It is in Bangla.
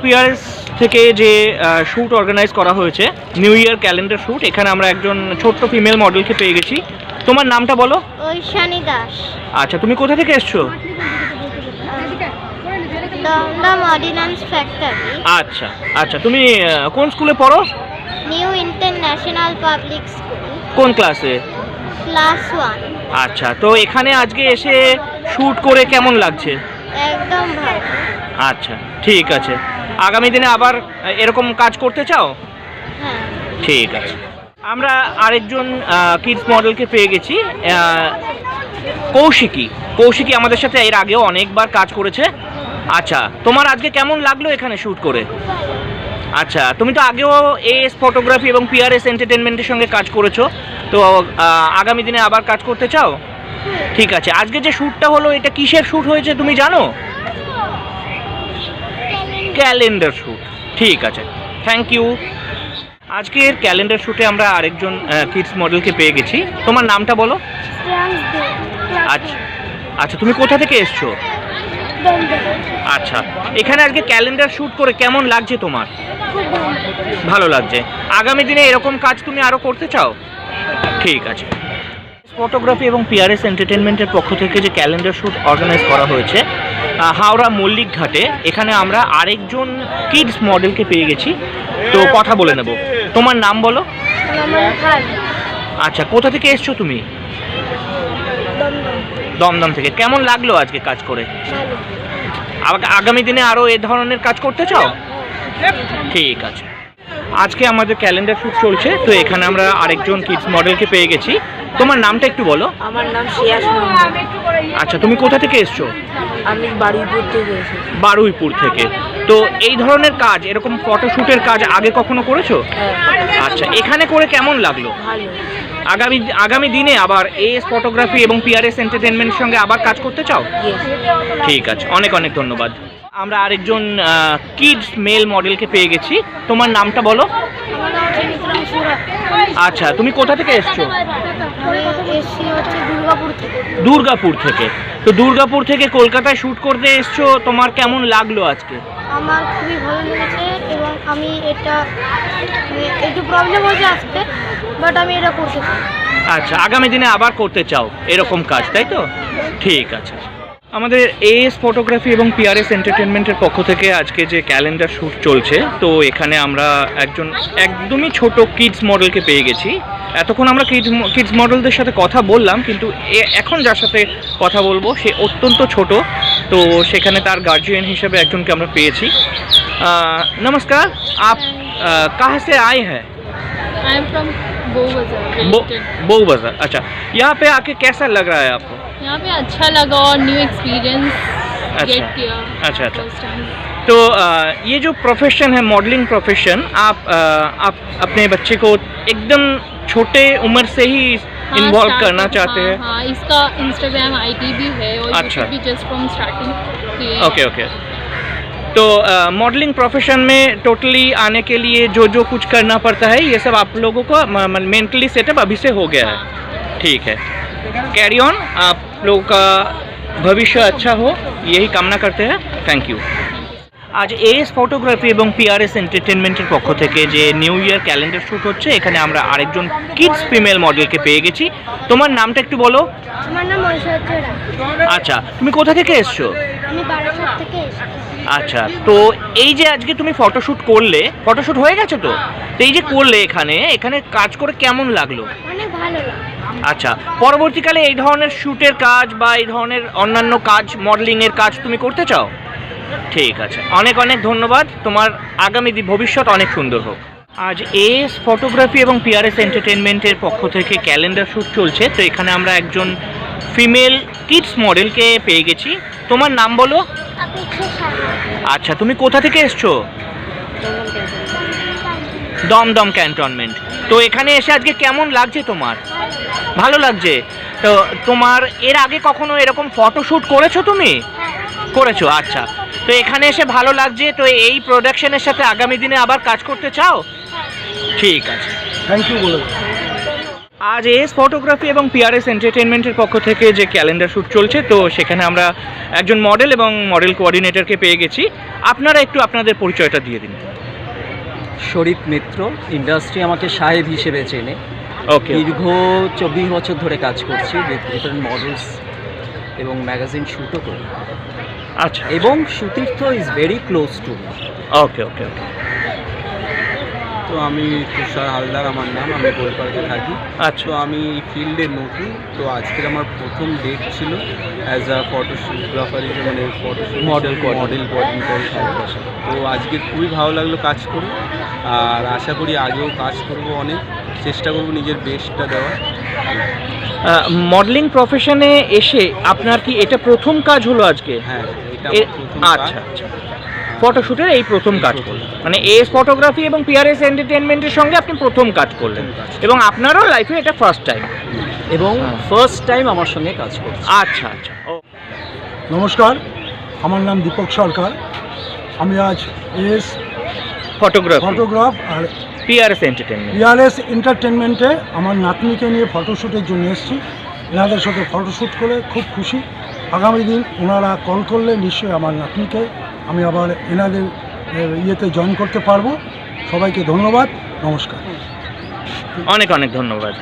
পিয়ার্স থেকে যে শ্যুট অর্গানাইজ করা হয়েছে, নিউ ইয়ার ক্যালেন্ডার শ্যুট, এখানে আমরা একজন ছোট্ট ফিমেল মডেলকে পেয়ে গেছি। তোমার নামটা বলো। ঐশানী দাস। আচ্ছা, তুমি কোথা থেকে এসছো? Dum Dum ordnance factory. আচ্ছা আচ্ছা, তুমি কোন স্কুলে পড়ো? New international public school. কোন ক্লাসে? ক্লাস 1। আচ্ছা, তো এখানে আজকে এসে শ্যুট করে কেমন লাগছে? একদম ভালো। আচ্ছা, ঠিক আছে। আগামী দিনে আবার এরকম কাজ করতে চাও? হ্যাঁ। ঠিক আছে। আমরা আরেকজন কিডস মডেলকে পেয়ে গেছি, কৌশিকী। কৌশিকী আমাদের সাথে এর আগেও অনেকবার কাজ করেছে। আচ্ছা, তোমার আজকে কেমন লাগলো এখানে শ্যুট করে? আচ্ছা, তুমি তো আগেও এএস ফটোগ্রাফি এবং পিআরএস এন্টারটেনমেন্টের সঙ্গে কাজ করেছো, তো আগামী দিনে আবার কাজ করতে চাও? ঠিক আছে। আজকে যে শ্যুটটা হলো, এটা কিসের শ্যুট হয়েছে তুমি জানো? Calendar shoot. ঠিক আছে, থ্যাংক ইউ। আজকের ক্যালেন্ডার শ্যুটে আমরা আরেকজন কিডস মডেলকে পেয়ে গেছি। তোমার নামটা বলো। আচ্ছা আচ্ছা, তুমি কোথা থেকে এসছো? আচ্ছা, এখানে আজকে ক্যালেন্ডার শ্যুট করে কেমন লাগছে তোমার? ভালো লাগছে। আগামী দিনে এরকম কাজ তুমি আরও করতে চাও? ঠিক আছে। ফটোগ্রাফি এবং পিআরএস এন্টারটেনমেন্টের পক্ষ থেকে যে ক্যালেন্ডার শ্যুট অর্গানাইজ করা হয়েছে হাওড়া মল্লিক ঘাটে, এখানে আমরা আরেকজন কিডস মডেলকে পেয়ে গেছি, তো কথা বলে নেব। তোমার নাম বলো। আচ্ছা, কোথা থেকে এসছো তুমি? দমদম থেকে। কেমন লাগলো আজকে কাজ করে? আগামী দিনে আরও এ ধরনের কাজ করতে চাও? ঠিক আছে। আজকে আমাদের ক্যালেন্ডার শ্যুট চলছে, তো এখানে আমরা আরেকজন কিডস মডেলকে পেয়ে গেছি। তোমার নামটা একটু বলো। আমার নাম শ্রেয়াস। আচ্ছা, তুমি কোথা থেকে এসছো? আমি বারুইপুর থেকে এসেছি। বারুইপুর থেকে। তো এই ধরনের কাজ, এরকম ফটোশ্যুটের কাজ আগে কখনো করেছো? আচ্ছা, এখানে করে কেমন লাগলো? ভালো। আগামী দিনে আবার এএস ফটোগ্রাফি এবং পিআরএস এন্টারটেনমেন্টের সঙ্গে আবার কাজ করতে চাও? ঠিক আছে, অনেক অনেক ধন্যবাদ। আমরা আরেকজন কিডস মেল মডেলকে পেয়ে গেছি। তোমার নামটা বলো। আচ্ছা, তুমি কোথা থেকে এসছো? দুর্গাপুর থেকে। তো দুর্গাপুর থেকে কলকাতায় শ্যুট করতে এসছো, তোমার কেমন লাগলো আজকে? আমার খুবই ভালো লেগেছে, এবং আমি এটা একটু প্রবলেম হয়েছে আজকে, বাট আমি এটা করতে চাই। আচ্ছা, আগামী দিনে আবার করতে চাও এরকম কাজ, তাই তো? ঠিক আছে। আমাদের এএস ফটোগ্রাফি এবং পিআরএস এন্টারটেনমেন্টের পক্ষ থেকে আজকে যে ক্যালেন্ডার শ্যুট চলছে, তো এখানে আমরা একজন একদমই ছোট কিডস মডেলকে পেয়ে গেছি। এতক্ষণ আমরা কিডস মডেলদের সাথে কথা বললাম, কিন্তু এখন যার সাথে কথা বলবো সে অত্যন্ত ছোট, তো সেখানে তার গার্জিয়ান হিসেবে একজনকে আমরা পেয়েছি। নমস্কার, আপ কাহা সে আয়ে হ্যাঁ? आई एम फ्रॉम बऊ बाजार। अच्छा, यहाँ पे आके कैसा लग रहा है आपको? यहाँ पे अच्छा लगा और न्यू एक्सपीरियंस गेट किया। अच्छा अच्छा। First time. तो ये जो प्रोफेशन है, मॉडलिंग प्रोफेशन, आप अपने बच्चे को एकदम छोटे उम्र से ही इन्वॉल्व करना चाहते हैं? हाँ, इसका इंस्टाग्राम आईडी भी है और अच्छा। यूट्यूब भी just from starting. Okay okay. तो मॉडलिंग प्रोफेशन में टोटली आने के लिए जो जो कुछ करना पड़ता है, ये सब आप लोगों को मेंटली सेटअप अभी से हो गया है? ठीक है, कैरी ऑन। आप लोगों का भविष्य अच्छा हो, यही कामना करते हैं। Thank you. আজ এএস ফটোগ্রাফি এবং পিআরএস এন্টারটেনমেন্টের পক্ষ থেকে যে নিউ ইয়ার ক্যালেন্ডার শ্যুট হচ্ছে, এখানে আমরা আরেকজন কিডস ফিমেল মডেলকে পেয়ে গেছি। তোমার নামটা একটু বলো। আমার নাম ঐশ্বর্য রায়। আচ্ছা, তুমি কোথা থেকে এসছো? আমি বারাসাত থেকে এসেছি। আচ্ছা, তো এই যে আজকে তুমি ফটোশ্যুট করলে, ফটোশ্যুট হয়ে গেছে তো এই যে করলে, এখানে কাজ করে কেমন লাগলো? অনেক ভালো লাগে। আচ্ছা, পরবর্তীকালে এই ধরনের শ্যুটের কাজ বা এই ধরনের অন্যান্য কাজ, মডেলিংয়ের কাজ তুমি করতে চাও? ঠিক আছে, অনেক অনেক ধন্যবাদ। তোমার আগামী ভবিষ্যৎ অনেক সুন্দর হোক। আজ এএস ফটোগ্রাফি এবং পিআরএস এন্টারটেনমেন্টের পক্ষ থেকে ক্যালেন্ডার শ্যুট চলছে, তো এখানে আমরা একজন ফিমেল কিডস মডেলকে পেয়ে গেছি। তোমার নাম বলো। আচ্ছা, তুমি কোথা থেকে এসছো? দমদম ক্যান্টনমেন্ট। তো এখানে এসে আজকে কেমন লাগছে তোমার? ভালো লাগছে। তো তোমার এর আগে কখনো এরকম ফটোশ্যুট করেছো তুমি? করেছো। আচ্ছা, তো এখানে এসে ভালো লাগছে, তো এই প্রোডাকশনের সাথে আগামী দিনে আবার কাজ করতে চাও? ঠিক আছে, থ্যাংক ইউ বলো। আজ এস ফটোগ্রাফি এবং পিআরএস এন্টারটেনমেন্টের পক্ষ থেকে যে ক্যালেন্ডার শ্যুট চলছে, তো সেখানে আমরা একজন মডেল এবং মডেল কোঅর্ডিনেটরকে পেয়ে গেছি। আপনারা একটু আপনাদের পরিচয়টা দিয়ে দিন। শরীফ মিত্র, ইন্ডাস্ট্রি আমাকে সাহেব হিসেবে চেনে। ওকে, দীর্ঘ 24 বছর ধরে কাজ করছি, ডিফারেন্ট মডেলস এবং ম্যাগাজিন শ্যুটও করি। আচ্ছা, এবং Sutirtha is very close to me. Okay okay okay তো আমি তুষার হালদার আমার নাম, আমি গোলপাড়াতে থাকি। আচ্ছা, তো আমি এই ফিল্ডে নতুন, তো আজকের আমার প্রথম ডেট ছিল অ্যাজ আ ফটোগ্রাফার, মানে ফটোশুট Model মডেল কোঅর্ডিনেটর। তো আজকে খুবই ভালো লাগলো কাজ করে, আর আশা করি আগেও কাজ করব, অনেক চেষ্টা করব নিজের বেস্টটা দেওয়ার। মডেলিং প্রফেশনে এসে আপনার কি এটা প্রথম কাজ হলো আজকে? হ্যাঁ, এটা আমার প্রথম কাজ। আচ্ছা আচ্ছা, ফটোশুটের এই প্রথম কাজ করলেন, মানে এস ফটোগ্রাফি এবং পিআরএস এন্টারটেনমেন্টের সঙ্গে আপনি প্রথম কাজ করলেন, এবং আপনারও লাইফে এটা ফার্স্ট টাইম। এবং ফার্স্ট টাইম আমার সঙ্গে কাজ করছে। আচ্ছা আচ্ছা, ও নমস্কার, আমার নাম দীপক সরকার। আমি আজ এস ফটোগ্রাফি ফটোগ্রাফ আর পিআরএস এন্টারটেনমেন্ট। পিআরএস এন্টারটেনমেন্টে আমার নাতনিকে নিয়ে ফটোশ্যুটের জন্য এসেছি। এনাদের সাথে ফটোশ্যুট করে খুব খুশি। আগামী দিন ওনারা কল করলে নিশ্চয়ই আমার নাতনিকে আমি আবার এনাদের ইয়েতে জয়েন করতে পারবো। সবাইকে ধন্যবাদ, নমস্কার। অনেক অনেক ধন্যবাদ।